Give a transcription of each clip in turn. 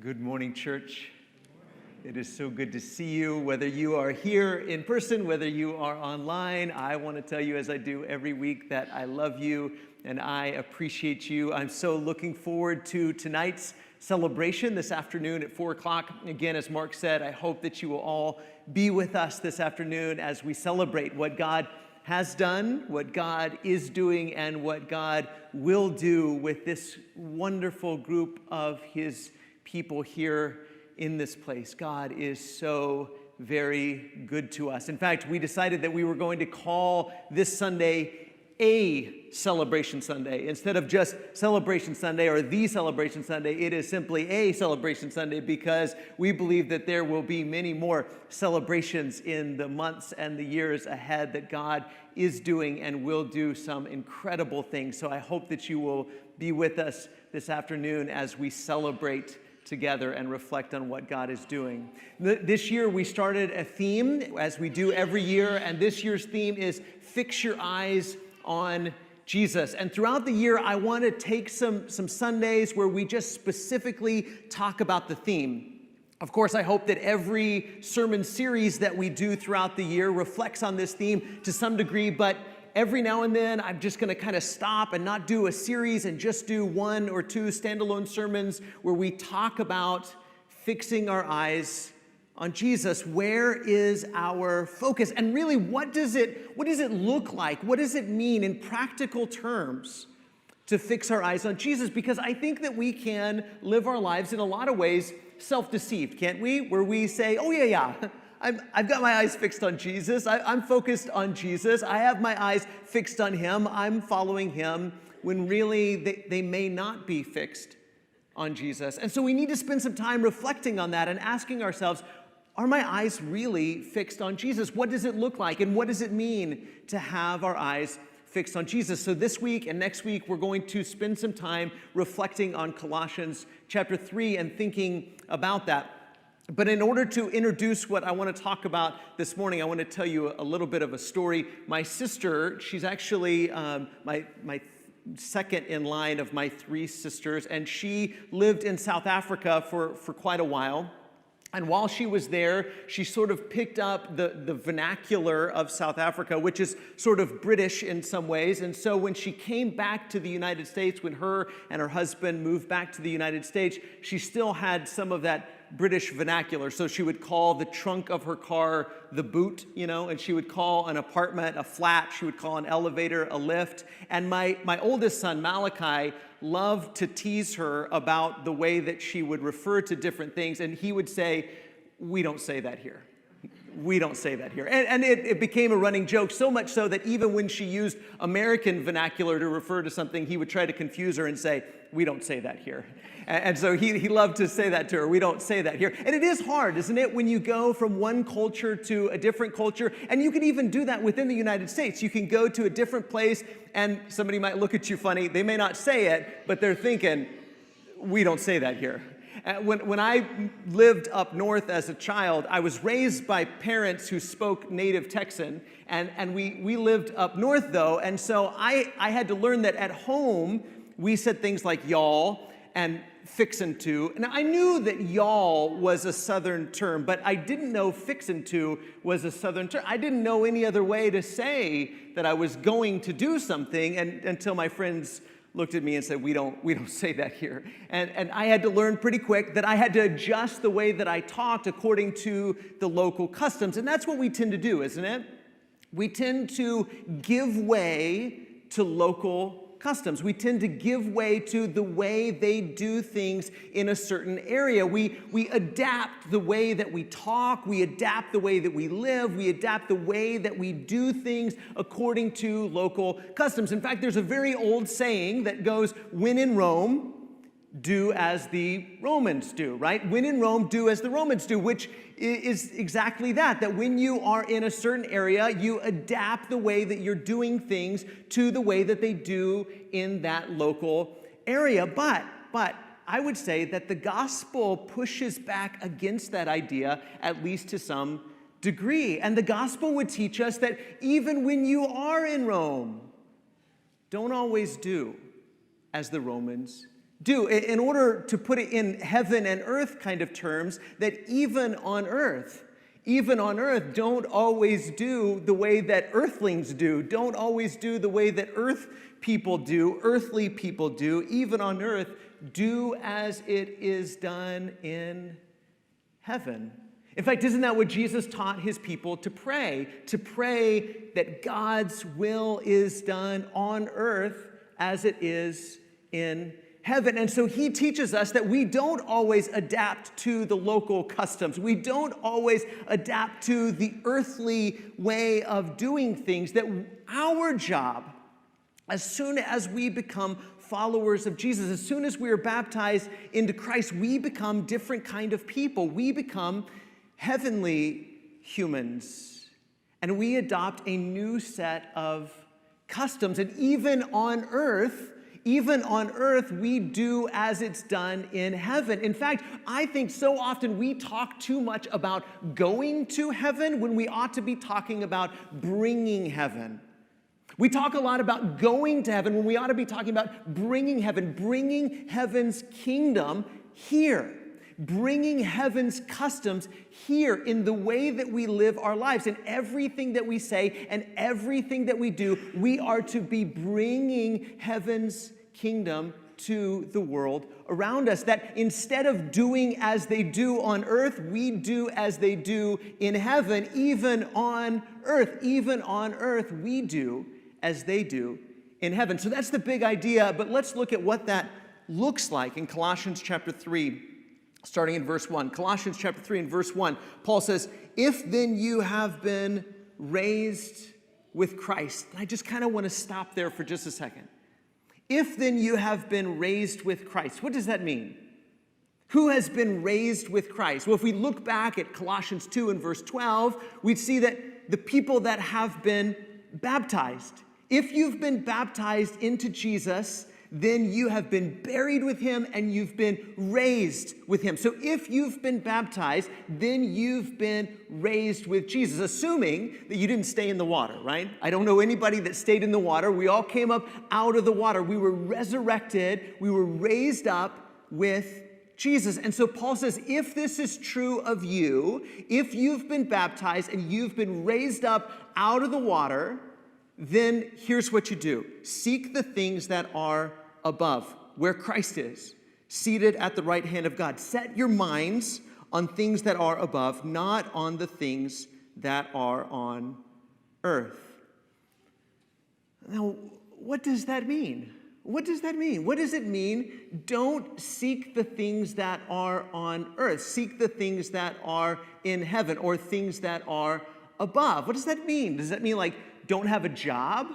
Good morning, church. It is so good to see you, whether you are here in person, whether you are online. I want to tell you, as I do every week, that I love you and I appreciate you. I'm so looking forward to tonight's celebration this afternoon at 4 o'clock. Again, as Mark said, I hope that you will all be with us this afternoon as we celebrate what God has done, what God is doing, and what God will do with this wonderful group of His people here in this place. God is so very good to us. In fact, we decided that we were going to call this Sunday a Celebration Sunday. Instead of just Celebration Sunday or the Celebration Sunday, it is simply a Celebration Sunday because we believe that there will be many more celebrations in the months and the years ahead, that God is doing and will do some incredible things. So I hope that you will be with us this afternoon as we celebrate together and reflect on what God is doing. This year we started a theme, as we do every year, and this year's theme is Fix Your Eyes on Jesus. And throughout the year, I want to take some Sundays where we just specifically talk about the theme. Of course, I hope that every sermon series that we do throughout the year reflects on this theme to some degree, but every now and then, I'm just going to kind of stop and not do a series and just do one or two standalone sermons where we talk about fixing our eyes on Jesus. Where is our focus? And really, what does it look like? What does it mean in practical terms to fix our eyes on Jesus? Because I think that we can live our lives in a lot of ways self-deceived, can't we? Where we say, oh yeah. I've got my eyes fixed on Jesus. I'm focused on Jesus. I have my eyes fixed on Him. I'm following Him, when really they may not be fixed on Jesus. And so we need to spend some time reflecting on that and asking ourselves, are my eyes really fixed on Jesus? What does it look like? And what does it mean to have our eyes fixed on Jesus? So this week and next week, we're going to spend some time reflecting on Colossians chapter 3 and thinking about that. But in order to introduce what I want to talk about this morning, I want to tell you a little bit of a story. My sister, she's actually my second in line of my three sisters, and she lived in South Africa for quite a while. And while she was there, she sort of picked up the vernacular of South Africa, which is sort of British in some ways. And so when she came back to the United States, when her and her husband moved back to the United States, she still had some of that British vernacular. So she would call the trunk of her car the boot, and she would call an apartment a flat. She would call an elevator a lift. And my oldest son, Malachi, loved to tease her about the way that she would refer to different things. And he would say, "We don't say that here. We don't say that here." And it became a running joke, so much so that even when she used American vernacular to refer to something, he would try to confuse her and say, "We don't say that here." And so he loved to say that to her. We don't say that here. And it is hard, isn't it, when you go from one culture to a different culture? And you can even do that within the United States. You can go to a different place and somebody might look at you funny. They may not say it, but they're thinking, "We don't say that here." When I lived up north as a child, I was raised by parents who spoke native Texan, and we lived up north, though, and so I had to learn that at home, we said things like y'all and fixin' to. And I knew that y'all was a Southern term, but I didn't know fixin' to was a Southern term. I didn't know any other way to say that I was going to do something until my friends looked at me and said, we don't say that here. And I had to learn pretty quick that I had to adjust the way that I talked according to the local customs. And that's what we tend to do, isn't it? We tend to give way to local customs. We tend to give way to the way they do things in a certain area. We adapt the way that we talk, we adapt the way that we live, we adapt the way that we do things according to local customs. In fact, there's a very old saying that goes, "When in Rome, do as the Romans do," right? When in Rome, do as the Romans do, which is exactly that when you are in a certain area, you adapt the way that you're doing things to the way that they do in that local area. But I would say that the gospel pushes back against that idea, at least to some degree. And the gospel would teach us that even when you are in Rome, don't always do as the Romans do, in order to put it in heaven and earth kind of terms, that even on earth, don't always do the way that earthlings do, don't always do the way that earthly people do, even on earth, do as it is done in heaven. In fact, isn't that what Jesus taught his people to pray? To pray that God's will is done on earth as it is in heaven. And so he teaches us that we don't always adapt to the local customs. We don't always adapt to the earthly way of doing things. That our job, as soon as we become followers of Jesus, as soon as we are baptized into Christ, we become different kind of people. We become heavenly humans. And we adopt a new set of customs. And even on earth, we do as it's done in heaven. In fact, I think so often we talk too much about going to heaven when we ought to be talking about bringing heaven. We talk a lot about going to heaven when we ought to be talking about bringing heaven's kingdom here, bringing heaven's customs here in the way that we live our lives. And everything that we say and everything that we do, we are to be bringing heaven's kingdom to the world around us. That instead of doing as they do on earth, we do as they do in heaven. Even on earth, we do as they do in heaven. So that's the big idea, but let's look at what that looks like in Colossians chapter 3, starting in verse 1. Colossians chapter 3 and verse 1, Paul says, "If then you have been raised with Christ." And I just kind of want to stop there for just a second. If then you have been raised with Christ, what does that mean? Who has been raised with Christ? Well, if we look back at Colossians 2 and verse 12, we'd see that the people that have been baptized. If you've been baptized into Jesus, then you have been buried with him and you've been raised with him. So if you've been baptized, then you've been raised with Jesus, assuming that you didn't stay in the water, right? I don't know anybody that stayed in the water. We all came up out of the water. We were resurrected. We were raised up with Jesus. And so Paul says, if this is true of you, if you've been baptized and you've been raised up out of the water, then here's what you do. Seek the things that are above, where Christ is, seated at the right hand of God. Set your minds on things that are above, not on the things that are on earth. Now, what does that mean? What does that mean? What does it mean? Don't seek the things that are on earth. Seek the things that are in heaven or things that are above. What does that mean? Does that mean like don't have a job?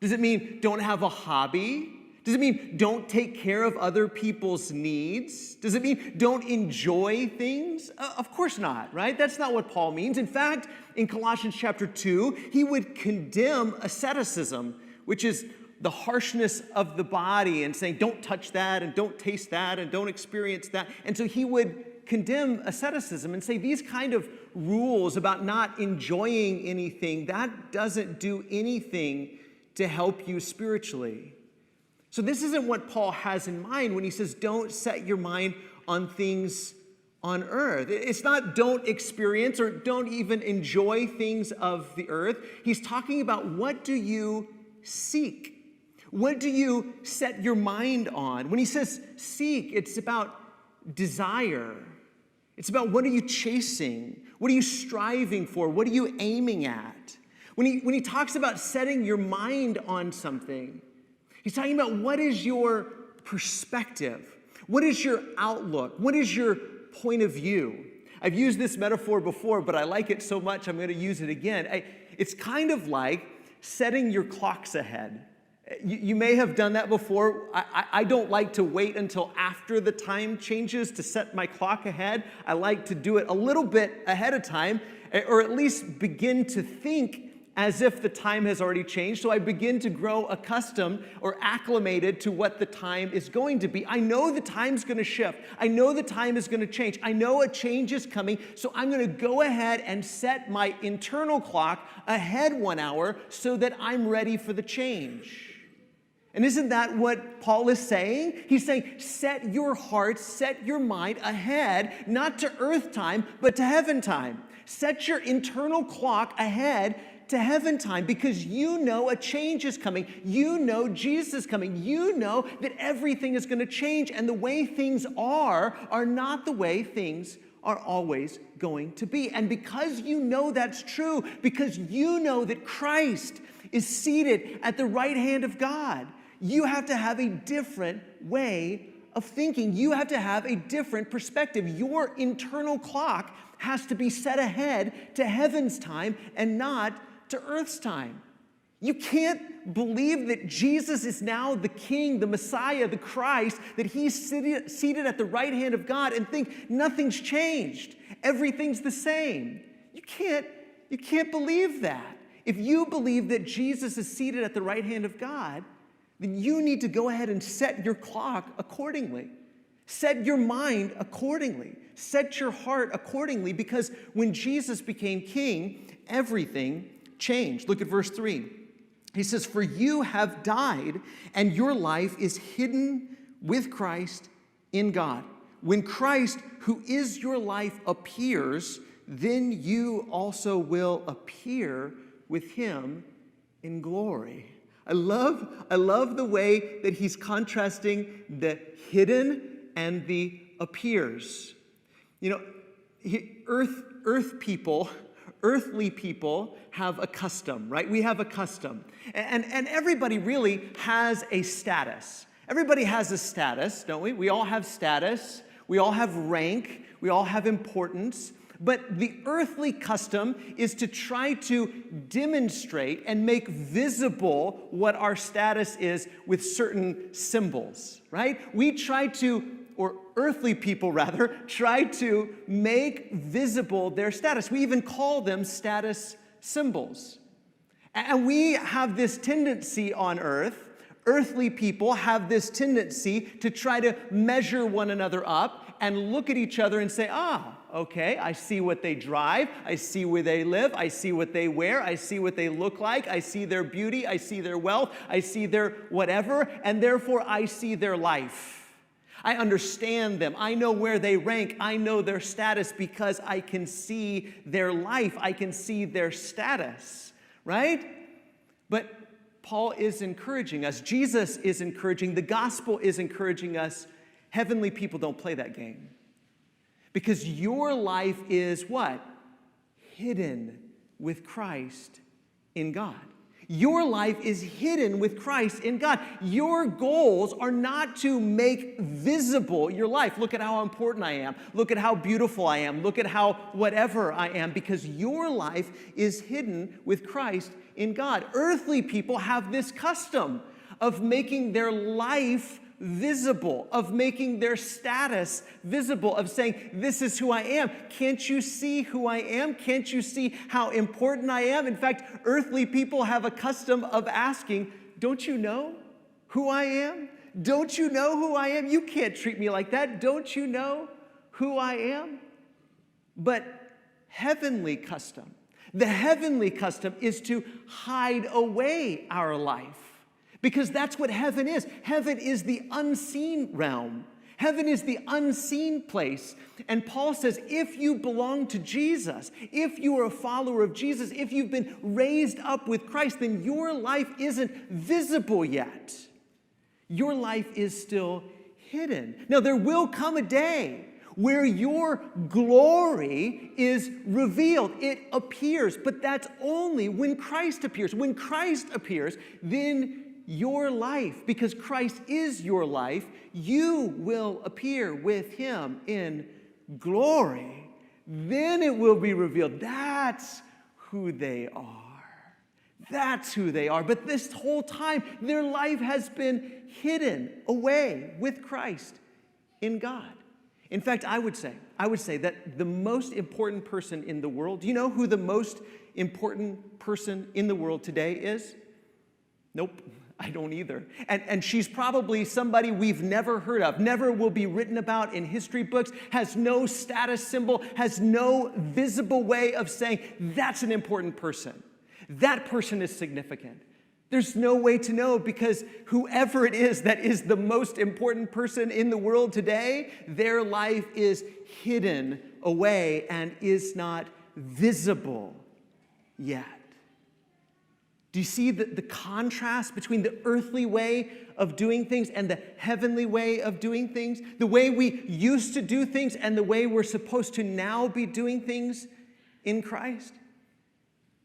Does it mean don't have a hobby? Does it mean don't take care of other people's needs? Does it mean don't enjoy things? Of course not, right? That's not what Paul means. In fact, in Colossians chapter 2, he would condemn asceticism, which is the harshness of the body and saying don't touch that and don't taste that and don't experience that. And so he would condemn asceticism and say these kind of rules about not enjoying anything, that doesn't do anything to help you spiritually. So this isn't what Paul has in mind when he says don't set your mind on things on earth. It's not don't experience or don't even enjoy things of the earth. He's talking about what do you seek? What do you set your mind on? When he says seek, it's about desire. It's about what are you chasing? What are you striving for? What are you aiming at? When he talks about setting your mind on something, he's talking about what is your perspective? What is your outlook? What is your point of view? I've used this metaphor before, but I like it so much I'm going to use it again. It's kind of like setting your clocks ahead. You may have done that before. I don't like to wait until after the time changes to set my clock ahead. I like to do it a little bit ahead of time, or at least begin to think as if the time has already changed. So I begin to grow accustomed or acclimated to what the time is going to be. I know the time's going to shift. I know the time is going to change. I know a change is coming. So I'm going to go ahead and set my internal clock ahead 1 hour so that I'm ready for the change. And isn't that what Paul is saying? He's saying, set your heart, set your mind ahead, not to earth time, but to heaven time. Set your internal clock ahead to heaven time, because you know a change is coming. You know Jesus is coming. You know that everything is going to change, and the way things are not the way things are always going to be. And because you know that's true, because you know that Christ is seated at the right hand of God, you have to have a different way of thinking. You have to have a different perspective. Your internal clock has to be set ahead to heaven's time and not to earth's time. You can't believe that Jesus is now the King, the Messiah, the Christ, that he's seated at the right hand of God and think nothing's changed. Everything's the same. You can't believe that. If you believe that Jesus is seated at the right hand of God, then you need to go ahead and set your clock accordingly. Set your mind accordingly. Set your heart accordingly, because when Jesus became king, everything changed. Look at verse 3. He says, "For you have died, and your life is hidden with Christ in God. When Christ, who is your life, appears, then you also will appear with him in glory." I love the way that he's contrasting the hidden and the appears. You know, earthly people have a custom, right? We have a custom. And everybody really has a status. Everybody has a status, don't we? We all have status. We all have rank. We all have importance. But the earthly custom is to try to demonstrate and make visible what our status is with certain symbols, right? We try to, or earthly people rather, try to make visible their status. We even call them status symbols. And we have this tendency on earth, earthly people have this tendency to try to measure one another up and look at each other and say, okay, I see what they drive, I see where they live, I see what they wear, I see what they look like, I see their beauty, I see their wealth, I see their whatever, and therefore I see their life. I understand them. I know where they rank. I know their status because I can see their life. I can see their status, right? But Paul is encouraging us. Jesus is encouraging. The gospel is encouraging us. Heavenly people don't play that game. Because your life is what? Hidden with Christ in God. Your life is hidden with Christ in God. Your goals are not to make visible your life. Look at how important I am. Look at how beautiful I am. Look at how whatever I am, because your life is hidden with Christ in God. Earthly people have this custom of making their life visible, of making their status visible, of saying, this is who I am. Can't you see who I am? Can't you see how important I am? In fact, earthly people have a custom of asking, don't you know who I am? Don't you know who I am? You can't treat me like that. Don't you know who I am? But heavenly custom, the heavenly custom is to hide away our life. Because that's what heaven is. Heaven is the unseen realm. Heaven is the unseen place. And Paul says, if you belong to Jesus, if you are a follower of Jesus, if you've been raised up with Christ, then your life isn't visible yet. Your life is still hidden. Now, there will come a day where your glory is revealed. It appears, but that's only when Christ appears. When Christ appears, then your life, because Christ is your life, you will appear with him in glory. Then it will be revealed. That's who they are. That's who they are. But this whole time, their life has been hidden away with Christ in God. In fact, I would say that the most important person in the world, do you know who the most important person in the world today is? Nope. I don't either. And she's probably somebody we've never heard of, never will be written about in history books, has no status symbol, has no visible way of saying that's an important person. That person is significant. There's no way to know because whoever it is that is the most important person in the world today, their life is hidden away and is not visible yet. Do you see the contrast between the earthly way of doing things and the heavenly way of doing things? The way we used to do things and the way we're supposed to now be doing things in Christ?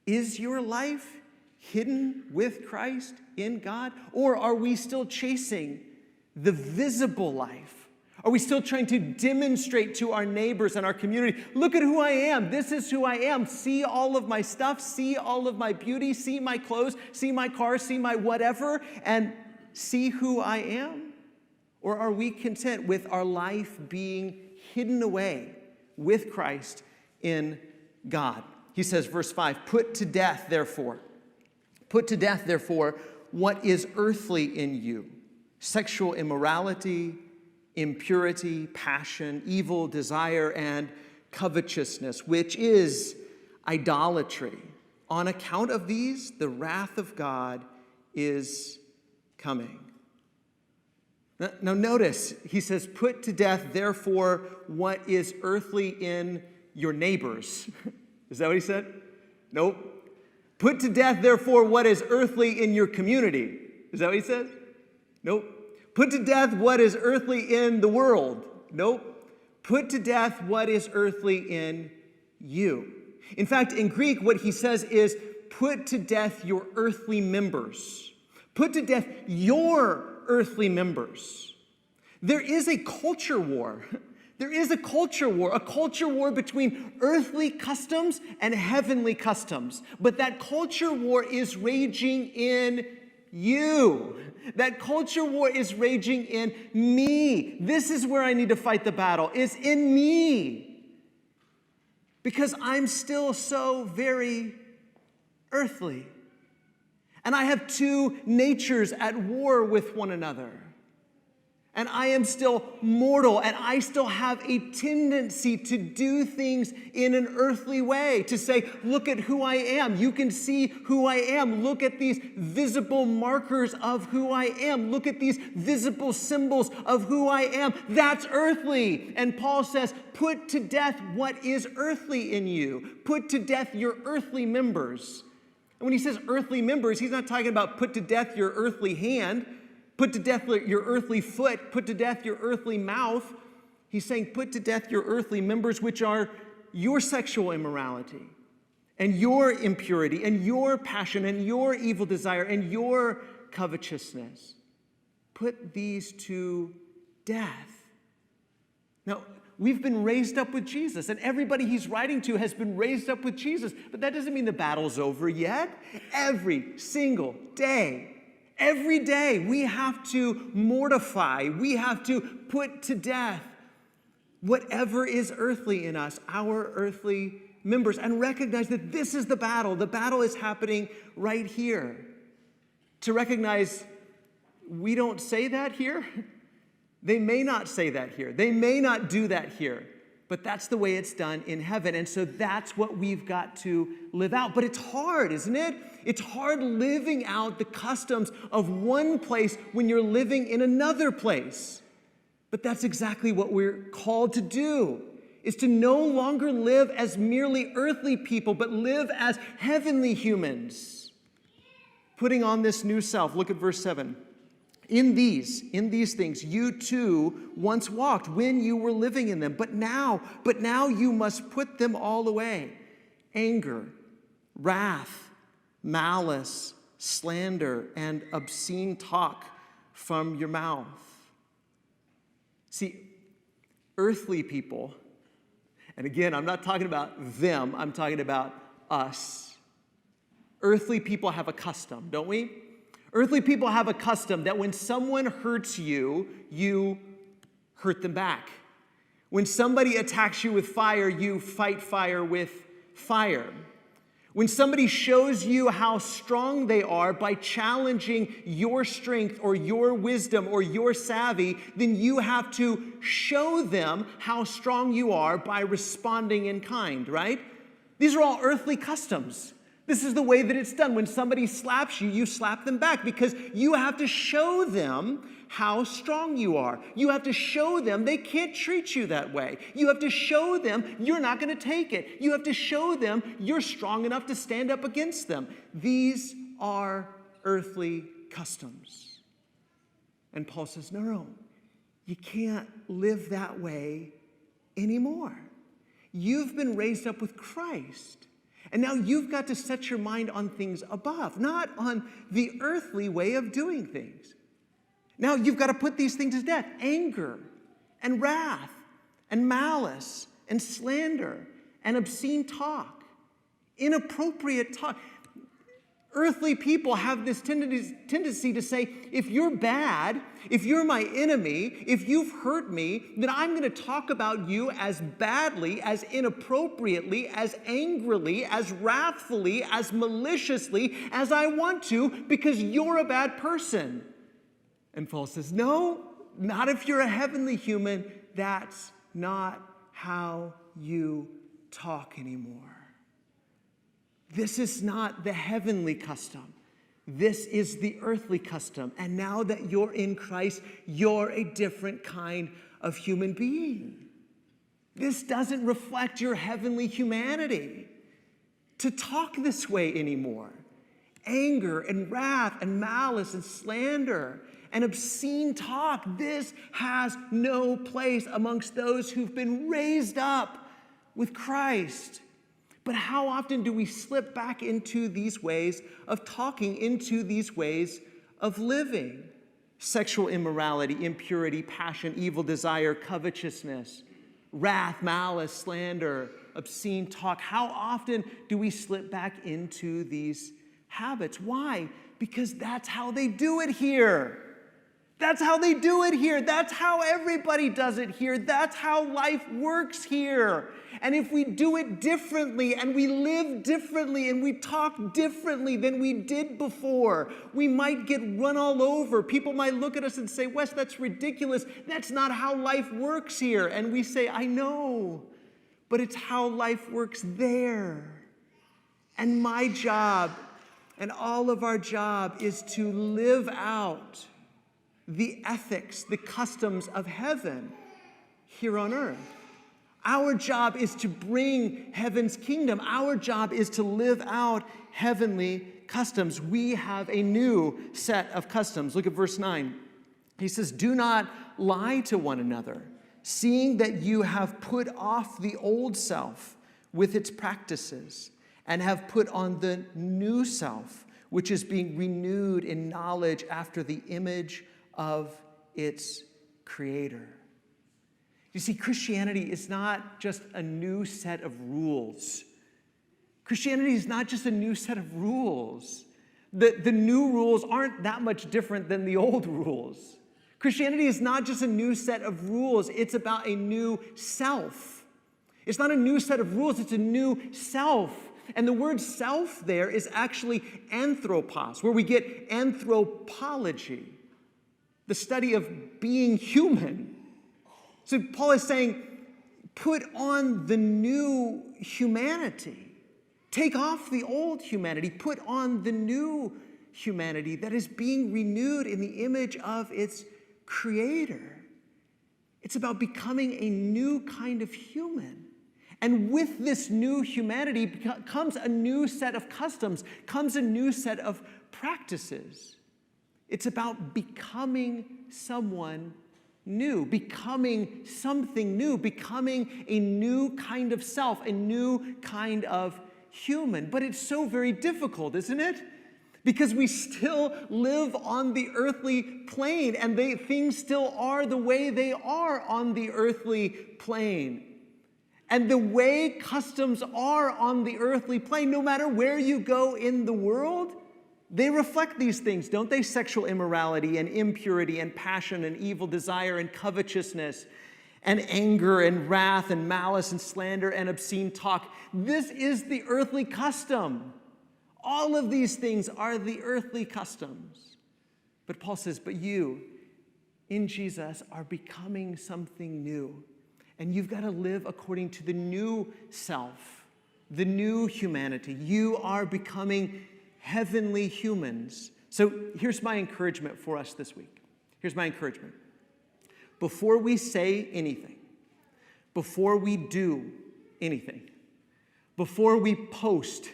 Is your life hidden with Christ in God? Or are we still chasing the visible life? Are we still trying to demonstrate to our neighbors and our community, look at who I am, this is who I am, see all of my stuff, see all of my beauty, see my clothes, see my car, see my whatever, and see who I am? Or are we content with our life being hidden away with Christ in God? He says, verse 5, put to death, therefore, what is earthly in you, sexual immorality, impurity, passion, evil desire, and covetousness, which is idolatry. On account of these, the wrath of God is coming. Now notice, he says, put to death, therefore, what is earthly in your neighbors. Is that what he said? Nope. Put to death, therefore, what is earthly in your community. Is that what he said? Nope. Put to death what is earthly in the world. Nope. Put to death what is earthly in you. In fact, in Greek, what he says is, put to death your earthly members. Put to death your earthly members. There is a culture war. There is a culture war between earthly customs and heavenly customs. But that culture war is raging in you. That culture war is raging in me. This is where I need to fight the battle, is in me. Because I'm still so very earthly. And I have two natures at war with one another. And I am still mortal, and I still have a tendency to do things in an earthly way, to say, look at who I am. You can see who I am. Look at these visible markers of who I am. Look at these visible symbols of who I am. That's earthly. And Paul says, put to death what is earthly in you. Put to death your earthly members. And when he says earthly members, he's not talking about put to death your earthly hand, put to death your earthly foot, put to death your earthly mouth. He's saying put to death your earthly members, which are your sexual immorality and your impurity and your passion and your evil desire and your covetousness. Put these to death. Now, we've been raised up with Jesus, and everybody he's writing to has been raised up with Jesus, but that doesn't mean the battle's over yet. Every single day, every day, we have to mortify, we have to put to death whatever is earthly in us, our earthly members, and recognize that this is the battle. The battle is happening right here. To recognize we don't say that here. They may not say that here. They may not do that here. But that's the way it's done in heaven. And so that's what we've got to live out. But it's hard, isn't it? It's hard living out the customs of one place when you're living in another place. But that's exactly what we're called to do, is to no longer live as merely earthly people, but live as heavenly humans. Putting on this new self. Look at verse 7. In these things, you too once walked when you were living in them. But now you must put them all away. Anger, wrath, malice, slander, and obscene talk from your mouth. See, earthly people, and again, I'm not talking about them, I'm talking about us. Earthly people have a custom, don't we? Earthly people have a custom that when someone hurts you, you hurt them back. When somebody attacks you with fire, you fight fire with fire. When somebody shows you how strong they are by challenging your strength or your wisdom or your savvy, then you have to show them how strong you are by responding in kind, right? These are all earthly customs. This is the way that it's done. When somebody slaps you, you slap them back because you have to show them how strong you are. You have to show them they can't treat you that way. You have to show them you're not going to take it. You have to show them you're strong enough to stand up against them. These are earthly customs. And Paul says, no, you can't live that way anymore. You've been raised up with Christ. And now you've got to set your mind on things above, not on the earthly way of doing things. Now you've got to put these things to death: anger and wrath and malice and slander and obscene talk, inappropriate talk. Earthly people have this tendency to say, if you're bad, if you're my enemy, if you've hurt me, then I'm going to talk about you as badly, as inappropriately, as angrily, as wrathfully, as maliciously as I want to because you're a bad person. And Paul says, no, not if you're a heavenly human. That's not how you talk anymore. This is not the heavenly custom. This is the earthly custom. And now that you're in Christ, you're a different kind of human being. This doesn't reflect your heavenly humanity to talk this way anymore. Anger and wrath and malice and slander and obscene talk, this has no place amongst those who've been raised up with Christ. But how often do we slip back into these ways of talking, into these ways of living? Sexual immorality, impurity, passion, evil desire, covetousness, wrath, malice, slander, obscene talk. How often do we slip back into these habits? Why? Because that's how they do it here. That's how they do it here. That's how everybody does it here. That's how life works here. And if we do it differently and we live differently and we talk differently than we did before, we might get run all over. People might look at us and say, Wes, that's ridiculous. That's not how life works here. And we say, I know, but it's how life works there. And my job and all of our job is to live out the ethics, the customs of heaven here on earth. Our job is to bring heaven's kingdom. Our job is to live out heavenly customs. We have a new set of customs. Look at verse 9. He says, do not lie to one another, seeing that you have put off the old self with its practices and have put on the new self, which is being renewed in knowledge after the image of its creator. You see, Christianity is not just a new set of rules. Christianity is not just a new set of rules. The new rules aren't that much different than the old rules. Christianity is not just a new set of rules. It's about a new self. It's not a new set of rules. It's a new self. And the word self there is actually anthropos, where we get anthropology, the study of being human. So Paul is saying, put on the new humanity. Take off the old humanity. Put on the new humanity that is being renewed in the image of its creator. It's about becoming a new kind of human. And with this new humanity comes a new set of customs, comes a new set of practices. It's about becoming someone new, becoming something new, becoming a new kind of self, a new kind of human. But it's so very difficult, isn't it? Because we still live on the earthly plane, and things still are the way they are on the earthly plane. And the way customs are on the earthly plane, no matter where you go in the world, they reflect these things, don't they? Sexual immorality and impurity and passion and evil desire and covetousness and anger and wrath and malice and slander and obscene talk. This is the earthly custom. All of these things are the earthly customs. But Paul says, but you, in Jesus, are becoming something new. And you've got to live according to the new self, the new humanity. You are becoming heavenly humans. So here's my encouragement for us this week. Here's my encouragement. Before we say anything, before we do anything, before we post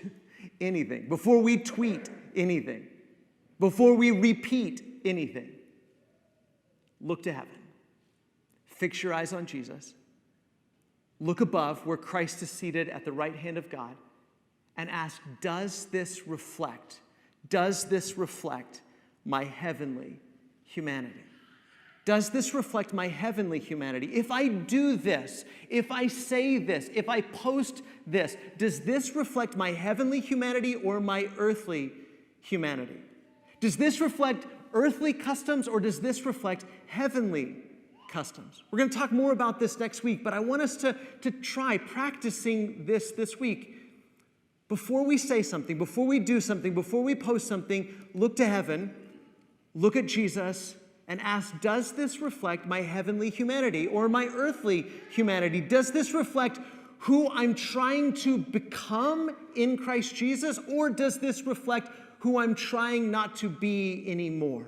anything, before we tweet anything, before we repeat anything, look to heaven. Fix your eyes on Jesus. Look above where Christ is seated at the right hand of God and ask, does this reflect my heavenly humanity? Does this reflect my heavenly humanity? If I do this, if I say this, if I post this, does this reflect my heavenly humanity or my earthly humanity? Does this reflect earthly customs or does this reflect heavenly customs? We're going to talk more about this next week, but I want us to try practicing this week. Before we say something, before we do something, before we post something, look to heaven, look at Jesus, and ask, does this reflect my heavenly humanity or my earthly humanity? Does this reflect who I'm trying to become in Christ Jesus, or does this reflect who I'm trying not to be anymore?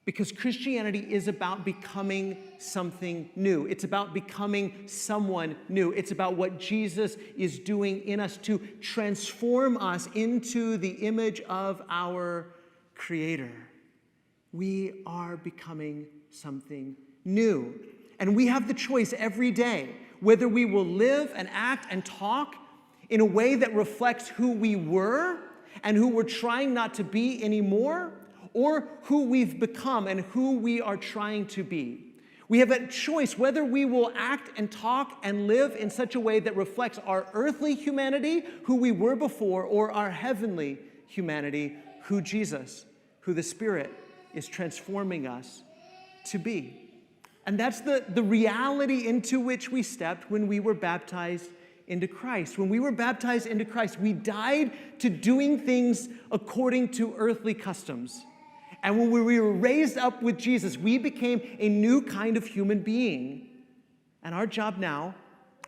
Because Christianity is about becoming something new. It's about becoming someone new. It's about what Jesus is doing in us to transform us into the image of our Creator. We are becoming something new. And we have the choice every day whether we will live and act and talk in a way that reflects who we were and who we're trying not to be anymore, or who we've become and who we are trying to be. We have a choice whether we will act and talk and live in such a way that reflects our earthly humanity, who we were before, or our heavenly humanity, who Jesus, who the Spirit is transforming us to be. And that's the reality into which we stepped when we were baptized into Christ. When we were baptized into Christ, we died to doing things according to earthly customs. And when we were raised up with Jesus, we became a new kind of human being. And our job now,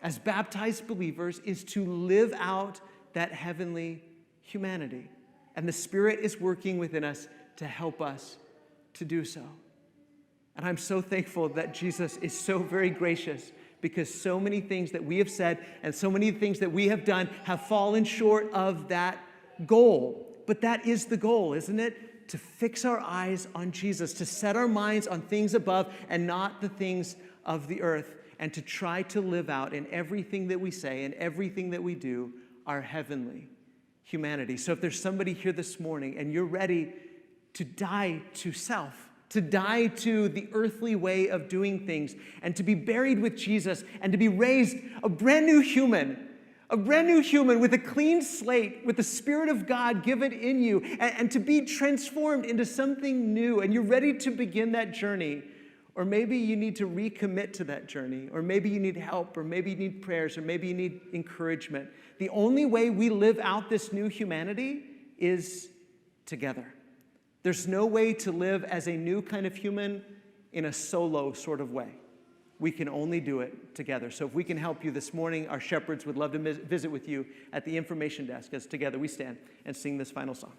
as baptized believers, is to live out that heavenly humanity. And the Spirit is working within us to help us to do so. And I'm so thankful that Jesus is so very gracious, because so many things that we have said and so many things that we have done have fallen short of that goal. But that is the goal, isn't it? To fix our eyes on Jesus, to set our minds on things above and not the things of the earth, and to try to live out in everything that we say and everything that we do our heavenly humanity. So if there's somebody here this morning and you're ready to die to self, to die to the earthly way of doing things, and to be buried with Jesus, and to be raised a brand new human with a clean slate, with the Spirit of God given in you, and to be transformed into something new, and you're ready to begin that journey. Or maybe you need to recommit to that journey, or maybe you need help, or maybe you need prayers, or maybe you need encouragement. The only way we live out this new humanity is together. There's no way to live as a new kind of human in a solo sort of way. We can only do it together. So if we can help you this morning, our shepherds would love to visit with you at the information desk as together we stand and sing this final song.